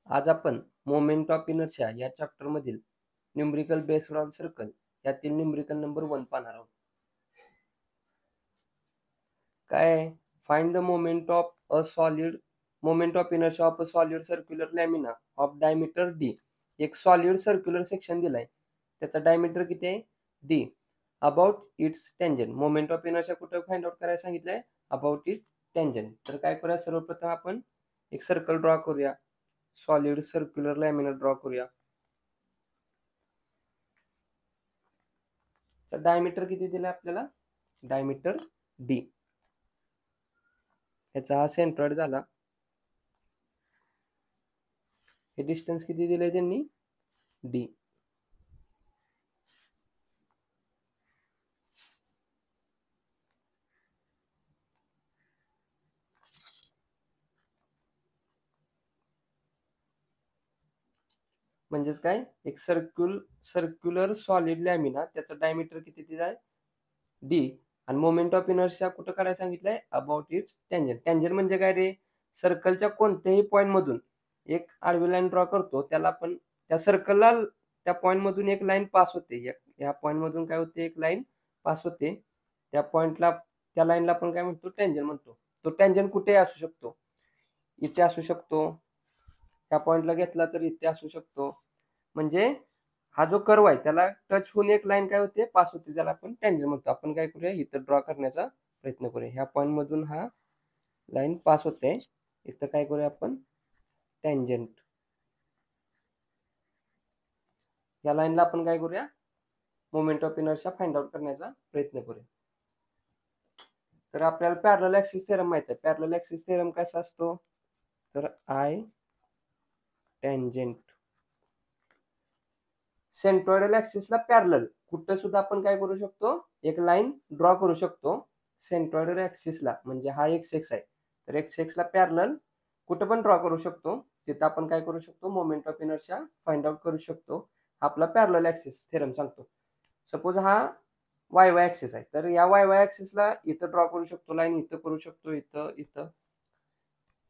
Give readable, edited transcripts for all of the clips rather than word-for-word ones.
आज आपण moment of inertia या चॅप्टर मधील न्यूमरिकल बेस्ड ऑन सर्कल यातील न्यूमरिकल नंबर 1 पाहणार आहोत. काय आहे? Find the moment of a solid moment of inertia of a solid circular lamina of diameter D. एक सॉलिड सर्क्युलर सेक्शन दिलाय, त्याचा डायमीटर किती आहे? D. About it's tangent. Moment of inertia कुठे फाइंड आउट करायला सांगितलंय? About it tangent. तर काय करूया, सर्वप्रथम आपण एक सर्कल ड्रॉ करूया. सॉलिड सर्क्युलर लॅमिना ड्रॉ करूया. तर डायमीटर किती दिलाय आपल्याला? Diameter D. ह्याचा हा सेंट्रॉइड झाला. हे डिस्टन्स किती दिलंय त्यांनी? डी. म्हणजेच काय, एक सर्क्युलर सॉलिड लॅमिना, त्याचा डायमीटर किती दिलाय? डी. आणि मोमेंट ऑफ इनर्शिया कुठं करायला सांगितलंय? About it's tangent. टेंजन म्हणजे काय रे? सर्कलच्या कोणत्याही पॉइंट मधून एक आडवी लाईन ड्रॉ करतो, त्याला आपण त्या सर्कलला त्या पॉइंट मधून एक लाईन पास होते. या पॉइंट मधून काय होते? एक लाईन पास होते. त्या पॉइंटला, त्या लाईनला आपण काय म्हणतो? टेंजन म्हणतो. तो टेंजन कुठेही असू शकतो. इथे असू शकतो, ह्या पॉइंटला घेतला तर इथे असू शकतो. म्हणजे हा जो कर्व आहे त्याला टच होऊन एक लाईन काय होते? पास होते. त्याला आपण टेंजन म्हणतो. आपण काय करूया, इथं ड्रॉ करण्याचा प्रयत्न करूया. ह्या पॉइंट मधून हा लाईन पास होते, इथं काय करूया आपण? टेंजंट. या लाईनला आपण काय करूया? Moment of inertia find out करण्याचा प्रयत्न करूया. तर आपल्याला पॅरलल ऍक्सिस थेरम माहित आहे. पॅरलल ऍक्सिस थेरम कसा असतो? तर आय टेंजंट सेंट्रॉइडल ऍक्सिसला पॅरलल कुठं सुद्धा आपण काय करू शकतो? एक लाईन ड्रॉ करू शकतो सेंट्रॉइडल ऍक्सिसला. म्हणजे हा एक्स एक्स आहे, तर एक्स एक्सला पॅरलल कुठं पण ड्रॉ करू शकतो. तिथं आपण काय करू शकतो? Moment of inertia find out करू शकतो. आपला पॅरलल ऍक्सिस थेरम सांगतो. सपोज हा वाय वाय ऍक्सिस आहे, तर या वाय वाय ऍक्सिसला इथं ड्रॉ करू शकतो लाईन, इथं करू शकतो, इथं इथं.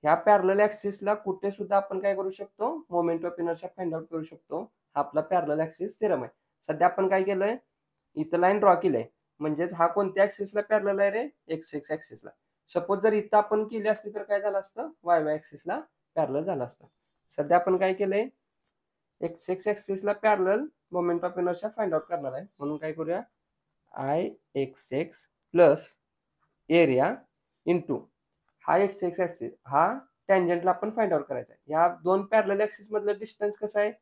ह्या पॅरलल ऍक्सिसला कुठे सुद्धा आपण काय करू शकतो? Moment of inertia find out करू शकतो. हा आपला पॅरलल ऍक्सिस थेरम आहे. सध्या आपण काय केलंय? इथं लाईन ड्रॉ केलंय. म्हणजेच हा कोणत्या ऍक्सिसला पॅरलल आहे रे? एक्स एक्स ऍक्सिसला. सपोज जर इथं आपण केली असती तर काय झालं असतं? वाय वाय ऍक्सिसला पॅरलल झालं असतं. सध्या आपण काय केलंय? एक्स एक्स ऍक्सिसला parallel moment of inertia find out करणार आहे. म्हणून काय करूया? I X X plus area into हा एक्स एक्स ऍक्सिस, हा टँजंटला आपण फाइंड आउट करायचा आहे. या दोन पॅरलल ऍक्सिस मधलं डिस्टन्स कसं आहे?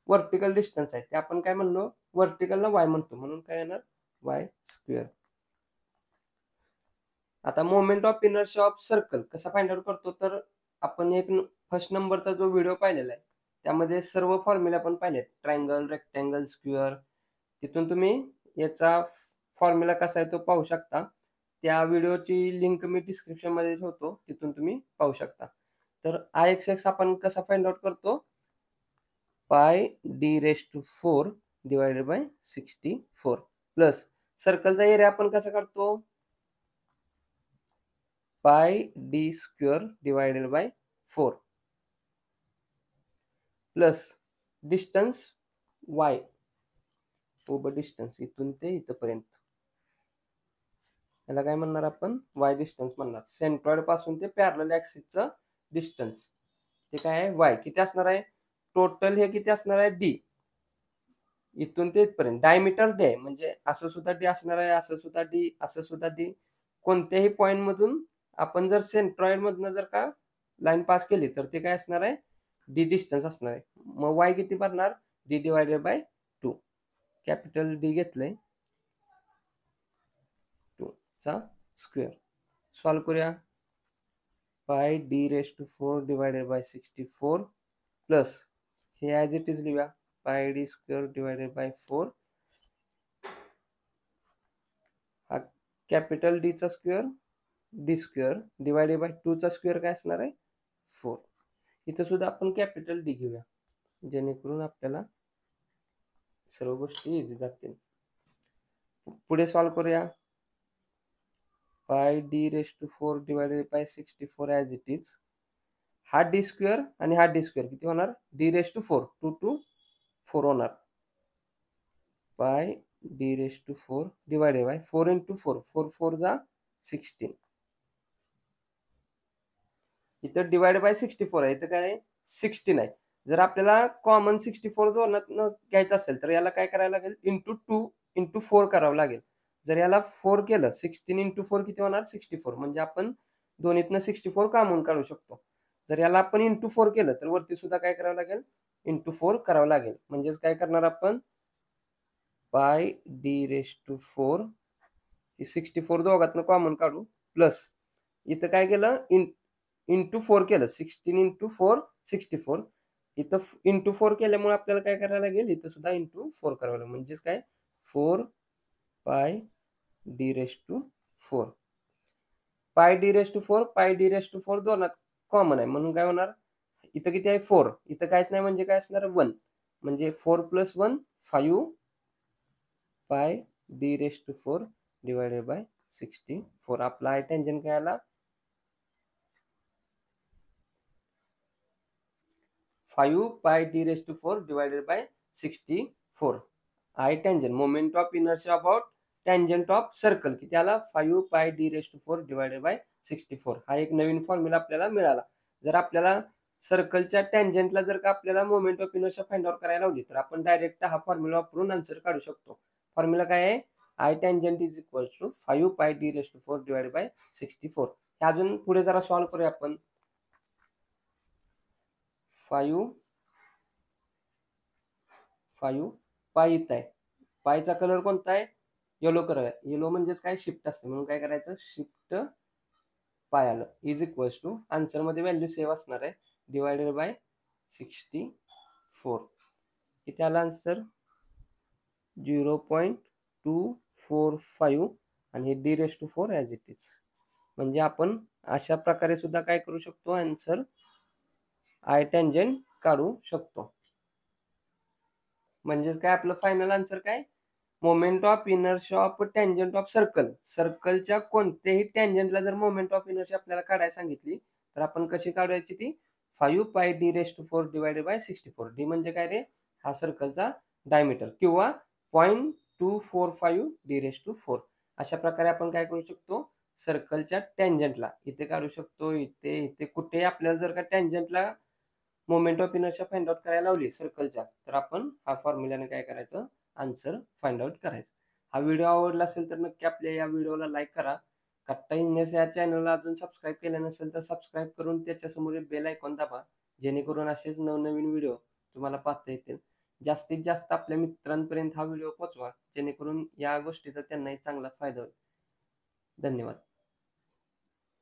वर्टिकल डिस्टन्स आहे. ते आपण काय म्हणलो? वर्टिकलला वाय म्हणतो. म्हणून काय येणार? Y square. आता moment of inertia of circle कसा फाइंड आउट करतो? तर आपण एक फर्स्ट नंबरचा जो व्हिडिओ पाहिलेला आहे त्यामध्ये सर्व फॉर्म्युला पण पाहिलेत. Triangle, rectangle, square. तिथून तुम्ही याचा फॉर्म्युला कसा आहे तो पाहू शकता. त्या व्हिडिओची लिंक मी डिस्क्रिप्शन मध्ये ठेवतो, तिथून तुम्ही पाहू शकता. तर आय एक्स एक्स आपण कसा फाइंड आउट करतो? Pi D raise to 4 divided by 64 plus सर्कलचा एरिया आपण कसा काढतो? Pi D square divided by 4 plus distance Y, उभं डिस्टन्स इथून ते इथपर्यंत, याला काय म्हणणार आपण? वाय डिस्टन्स म्हणणार. सेंट्रॉइड पासून ते पॅरलल ऍक्सिसचं डिस्टन्स ते काय आहे? वाय. किती असणार आहे? टोटल हे किती असणार आहे? डी. इथून ते इथपर्यंत डायमीटर डी आहे. म्हणजे असं सुद्धा डी असणार आहे, असं सुद्धा डी, असं सुद्धा डी. कोणत्याही पॉइंट मधून आपण जर सेंट्रॉइड मधनं जर का लाईन पास केली तर ते काय असणार आहे? डी डिस्टन्स असणार आहे. मग वाय किती भरणार? D divided by 2. Capital D घेतलंय, 2 चा स्क्वेअर. सॉल्व करूया. Pi D raise to 4 divided by 64 plus हे ॲज इट इज लिहूया. Pi D square divided by 4. हा कॅपिटल डी चा square, D square divided by 2 चा स्क्वेअर काय असणार आहे? 4. इथं सुद्धा आपण कॅपिटल डी घेऊया, जेणेकरून आपल्याला सर्व गोष्टी इझी जातील. पुढे सॉल्व करूया. Pi D raise to 4 divided by 64 as it is हा डी स्क्वेअर आणि हा डी स्क्वेअर किती होणार, डी रेस टू 4, 2 टू 4 होणार, pi D raise to 4 divided by 4 into 4, 4 4 जा 16. इथं डिवाइड बाय 64 आहे, इथं काय आहे 16 आहे. जर आपल्याला कॉमन 64 दोनातनं घ्यायचं असेल तर याला काय करायला लागेल, इंटू 2 इंटू 4 करावं लागेल. जर याला 4 केलं, 16 इंटू 4 किती होणार 64, म्हणजे आपण दोन्हीतनं 64 कॉमन काढू शकतो. जर याला आपण इंटू 4 केलं तर वरती सुद्धा काय करावं लागेल, इंटू 4 करावं लागेल. म्हणजेच काय करणार आपण, पाय डी रेस टू 4 64 दोघातनं कॉमन काढू, प्लस इथं काय केलं, इंटू 4 केलं, 16 इंटू 4 64. इथं इंटू 4 केल्यामुळे आपल्याला काय करायला लागेल, इथं सुद्धा इंटू 4 करावं लागेल. म्हणजेच काय 4 pi D raise to 4, pi D raise to 4, pi D raise to 4 दोनात कॉमन आहे म्हणून काय होणार, इथं किती आहे 4, इथं काहीच नाही म्हणजे काय असणार 1, म्हणजे 4 plus 1 5 pi D raise to 4 divided by 64. आपला आय टेंजन काय आला, 5 pi D raise to 4 divided by 64. I tangent moment of inertia about tangent of circle किती आला, 5 pi D raise to 4 divided by 64. हा एक नवीन फॉर्म्युला आपल्याला मिळाला. जर आपल्याला सर्कलच्या टेंजंटला जर का आपल्याला moment of inertia find out करायला लावली तर आपण डायरेक्ट हा फॉर्म्युला वापरून आन्सर काढू शकतो. फॉर्म्युला काय आहे, I tangent is equal to 5 pi D raise to 4 divided by 64. हे अजून पुढे जरा सॉल्व्ह करूया आपण. 5 पाय इथं आहे, पायचा कलर कोणता आहे, येलो कलर आहे. येलो म्हणजेच काय शिफ्ट असते, म्हणून काय करायचं शिफ्ट पाय आलं, इज इक्वल्स टू आन्सर मध्ये व्हॅल्यू सेव्ह असणार आहे, डिवायडेड बाय 64. इथे आला आन्सर 0.245 आणि हे D raise to 4 as it is. म्हणजे आपण अशा प्रकारे सुद्धा काय करू शकतो, आन्सर आय टेंजंट काढू शकतो. म्हणजेच काय आपलं फायनल आन्सर काय, moment of inertia of tangent of circle, सर्कलच्या कोणत्याही टेंजंटला जर मोमेंट ऑफ इनर्शिया आपल्याला काढायला सांगितली तर आपण कशी काढायची ती, 5 pi D raise to 4 divided by 64. D म्हणजे काय रे, हा सर्कलचा डायमीटर किंवा 0.245 डी रेस टू 4. अशा प्रकारे आपण काय करू शकतो, सर्कलच्या टेंजंटला इथे काढू शकतो, इथे इथे कुठे आपल्याला जर का टेंजंटला moment of inertia find out करायला लावली सर्कलच्या तर आपण हा फॉर्म्युल्याने काय करायचं, आन्सर फाइंड आउट करायचं. हा व्हिडिओ आवडला असेल तर नक्की आपल्या या व्हिडिओला लाईक करा. कट्टा इंजिनियर्स या चॅनलला अजून सबस्क्राईब केलं नसेल तर सबस्क्राईब करून त्याच्यासमोर बेल आयकॉन दाबा, जेणेकरून असेच नवनवीन व्हिडिओ तुम्हाला पाहता येतील. जास्तीत जास्त आपल्या मित्रांपर्यंत हा व्हिडिओ पोहोचवा, जेणेकरून या गोष्टीचा त्यांनाही चांगला फायदा होईल. धन्यवाद.